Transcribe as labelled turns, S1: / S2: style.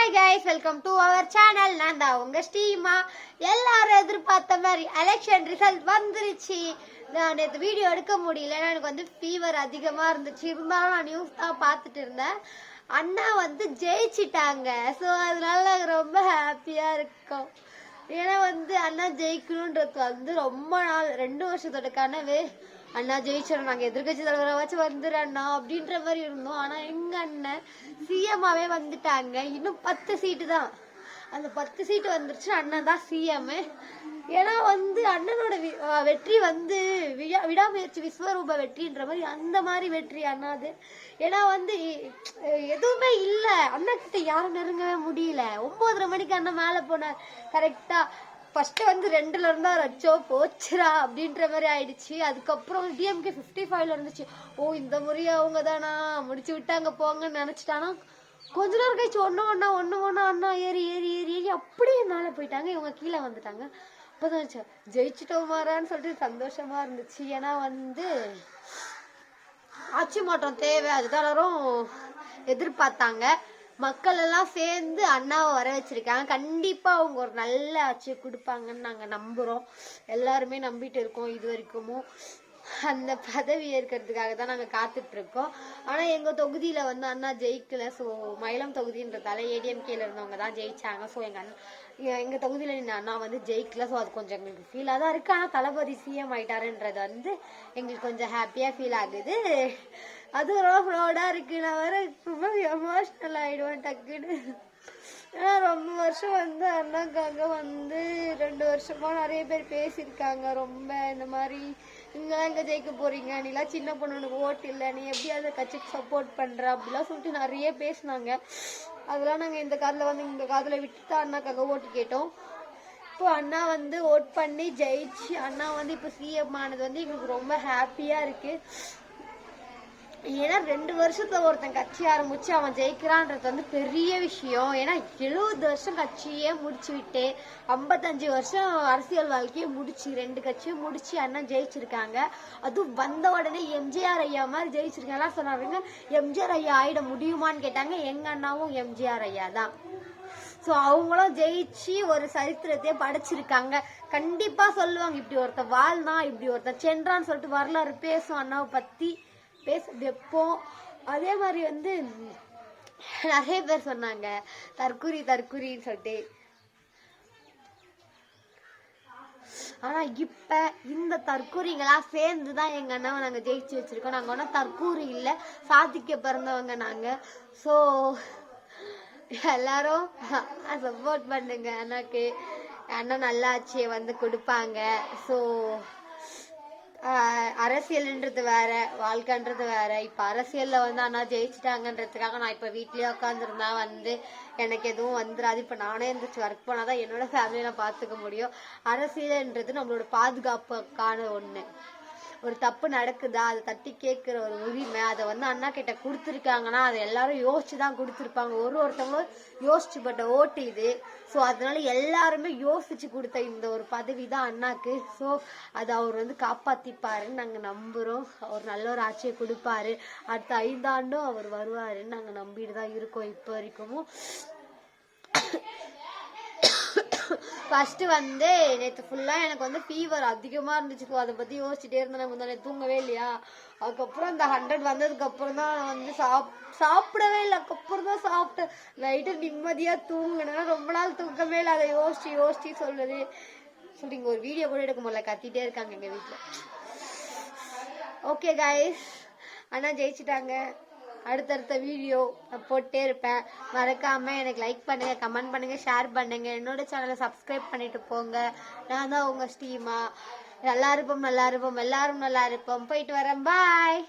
S1: Hi guys, welcome to our channel. நான் தான் உங்க ஸ்டீமா. எல்லாரும் எதிர்பார்த்த மாதிரி எலெக்ஷன் ரிசல்ட் வந்துருச்சு. நான் நேற்று வீடியோ எடுக்க முடியல, எனக்கு வந்து ஃபீவர் அதிகமாக இருந்துச்சு. இருந்தாலும் நான் நியூஸ் தான் பார்த்துட்டு இருந்தேன். அண்ணா வந்து ஜெயிச்சிட்டாங்க. ஸோ அதனால ரொம்ப ஹாப்பியாக இருக்கும். ஏன்னா வந்து அண்ணா ஜெயிக்கணுன்றது வந்து ரொம்ப நாள் 2 வருஷத்தோட கனவு. அண்ணா ஜெயிச்சிடும், நாங்கள் எதிர்கட்சி தலைவரை வச்சு வந்துடு அண்ணா அப்படின்ற மாதிரி இருந்தோம். ஆனால் எங்கள் அண்ணன் சிஎம்மாவே வந்துட்டாங்க. இன்னும் 10 சீட்டு தான். அந்த 10 சீட்டு வந்துருச்சு, அண்ணன் தான் சிஎம். ஏன்னா வந்து அண்ணனோட வெற்றி வந்து விடாமுயற்சி விஸ்வரூப வெற்றின்ற மாதிரி அந்த மாதிரி வெற்றி அண்ணாது. ஏன்னா வந்து எதுவுமே இல்லை, அண்ணா கிட்ட யாரும் நெருங்கவே முடியல. 9:30 மணிக்கு அண்ணன் மேலே போனார். கரெக்டாக ஃபர்ஸ்ட் வந்து 2ல இருந்தா ரச்சோ போச்சுரா அப்படின்ற மாதிரி ஆயிடுச்சு. அதுக்கப்புறம் டிஎம்கே 55ல இருந்துச்சு. ஓ இந்த முறையை அவங்க தானா முடிச்சு விட்டாங்க போங்கன்னு நினைச்சிட்டானா. கொஞ்ச நேரம் கழிச்சு ஒன்னு அண்ணா ஏறி ஏறி ஏறி ஏறி அப்படியே மேலே போயிட்டாங்க. இவங்க கீழே வந்துட்டாங்க. அப்போதான் ஜெயிச்சுட்டோமாரான்னு சொல்லிட்டு சந்தோஷமா இருந்துச்சு. ஏன்னா வந்து ஆட்சி மாற்றம் தேவை, அதுதான் எல்லாரும் எதிர்பார்த்தாங்க. மக்கள் எல்லாம் சேர்ந்து அண்ணாவை வர வச்சிருக்காங்க. கண்டிப்பா அவங்க ஒரு நல்ல ஆட்சியை கொடுப்பாங்கன்னு நாங்க நம்புறோம். எல்லாருமே நம்பிட்டு இருக்கோம். இது வரைக்கும் அந்த பதவி ஏற்கிறதுக்காக தான் நாங்க காத்துட்டு இருக்கோம். ஆனா எங்க தொகுதியில வந்து அண்ணா ஜெயிக்கல. ஸோ மயிலம் தொகுதின்றதால ஏடிஎம்கேல இருந்தவங்க தான் ஜெயிச்சாங்க. ஸோ எங்க தொகுதியில இந்த அண்ணா வந்து ஜெயிக்கல. ஸோ அது கொஞ்சம் எங்களுக்கு ஃபீலா தான் இருக்கு. ஆனா தளபதி சிஎம் ஆயிட்டாருன்றது வந்து எங்களுக்கு கொஞ்சம் ஹாப்பியா ஃபீல் ஆகுது. அது ரொம்ப ப்ரௌடா இருக்கு. நான் வேற ரொம்ப எமோஷனல் ஆயிடுவேன் டக்குன்னு. ஏன்னா ரொம்ப வருஷம் வந்து அண்ணாக்காக வந்து 2 வருஷமா நிறைய பேர் பேசியிருக்காங்க. ரொம்ப இந்த மாதிரி நீங்களாம் எங்க ஜெயிக்க போறீங்க, நீலாம் சின்ன பொண்ணுக்கு ஓட்டு இல்லை, நீ எப்படி அந்த கட்சிக்கு சப்போர்ட் பண்ற அப்படிலாம் சொல்லிட்டு நிறைய பேசினாங்க. அதெல்லாம் நாங்கள் இந்த காதில் வந்து இந்த காதில் விட்டுட்டு அண்ணாக்காக ஓட்டு கேட்டோம். இப்போ அண்ணா வந்து ஓட் பண்ணி ஜெயிச்சு அண்ணா வந்து இப்போ சிஎம் ஆனது வந்து எங்களுக்கு ரொம்ப ஹாப்பியா இருக்கு. ஏன்னா 2 வருஷத்துல ஒருத்தன் கட்சி ஆரம்பிச்சு அவன் ஜெயிக்கிறான்றது வந்து பெரிய விஷயம். ஏன்னா 70 வருஷம் கட்சியே முடிச்சு விட்டு 55 வருஷம் அரசியல் வாழ்க்கையை முடிச்சு 2 கட்சியும் முடிச்சு அண்ணன் ஜெயிச்சிருக்காங்க. அதுவும் வந்த உடனே எம்ஜிஆர் ஐயா மாதிரி ஜெயிச்சிருக்காங்க. சொன்னாங்க எம்ஜிஆர் ஐயா ஆயிட முடியுமான்னு கேட்டாங்க. எங்க அண்ணாவும் எம்ஜிஆர் ஐயா தான். ஸோ அவங்களும் ஜெயிச்சு ஒரு சரித்திரத்தையே படைச்சிருக்காங்க. கண்டிப்பா சொல்லுவாங்க இப்படி ஒருத்தன் வாழ்னா இப்படி ஒருத்தன் சென்றான்னு சொல்லிட்டு வரலாறு பேசும் அண்ணாவை பத்தி பேச வைப்போம். அதே மாதிரி வந்து நிறைய பேர் சொன்னாங்க தற்கூரின்னு சொல்லிட்டு. ஆனா இப்ப இந்த தற்கூரிங்களா சேர்ந்துதான் எங்க அண்ணாவை நாங்க ஜெயிச்சு வச்சிருக்கோம். நாங்க ஒன்னும் தற்கூரி இல்ல, சாதிக்க பிறந்தவங்க நாங்க. ஸோ எல்லாரும் சப்போர்ட் பண்ணுங்க அண்ணாக்கு. அண்ணா நல்லா ஆட்சியை வந்து கொடுப்பாங்க. ஸோ அரசியல்ன்றது வேற, வாழ்க்கைன்றது வேற. இப்ப அரசியல்ல வந்து அண்ணா ஜெயிச்சுட்டாங்கன்றதுக்காக நான் இப்ப வீட்லயே உட்காந்துருந்தா வந்து எனக்கு எதுவும் வந்துடாது. இப்ப நானே இருந்துச்சு ஒர்க் போனாதான் என்னோட ஃபேமிலியை நான் பாத்துக்க முடியும். அரசியல்ன்றது நம்மளோட பாதுகாப்புக்கான ஒண்ணு. ஒரு தப்பு நடக்குதா அதை தட்டி கேட்கிற ஒரு உரிமை, அதை வந்து அண்ணா கிட்ட கொடுத்துருக்காங்கன்னா அதை எல்லாரும் யோசிச்சுதான் கொடுத்துருப்பாங்க. ஒருத்தவங்களும் யோசிச்சு பட்ட ஓட்டு இது. ஸோ அதனால எல்லாருமே யோசிச்சு கொடுத்த இந்த ஒரு பதவி தான் அண்ணாக்கு. ஸோ அதை அவர் வந்து காப்பாத்திப்பாருன்னு நாங்க நம்புறோம். அவர் நல்ல ஒரு ஆட்சியை கொடுப்பாரு. அடுத்த 5 ஆண்டும் அவர் வருவாருன்னு நாங்க நம்பிட்டு தான் இருக்கோம் இப்போ வரைக்கும். ஃபர்ஸ்ட் வந்து நேற்று ஃபுல்லா எனக்கு வந்து ஃபீவர் அதிகமா இருந்துச்சு. அதை பத்தி யோசிச்சுட்டே இருந்தேன். முன்னாடி தூங்கவே இல்லையா. அதுக்கப்புறம் இந்த 100 வந்ததுக்கு அப்புறம் தான் வந்து சாப்பிடவே இல்லை. அதுக்கப்புறம் தான் சாப்பிட்டேன். நைட்டு நிம்மதியா தூங்கினேன். ரொம்ப நாள் தூக்கமே இல்லை. அதை யோசிச்சு சொல்லுது சொல்லிங்க. ஒரு வீடியோ கூட எடுக்க முடியல, கத்திட்டே இருக்காங்க எங்க வீட்டுல. ஓகே கைஸ், அண்ணா ஜெயிச்சுட்டாங்க. அடுத்தடுத்த வீடியோ நான் போட்டே இருப்பேன். மறக்காம எனக்கு லைக் பண்ணுங்க, கமெண்ட் பண்ணுங்க, ஷேர் பண்ணுங்க. என்னோட சேனலை சப்ஸ்கிரைப் பண்ணிட்டு போங்க. நான் தான் உங்க ஸ்டீமா. நல்லா இருப்போம், எல்லாரும் நல்லா இருப்போம். போயிட்டு வரேன். பாய்.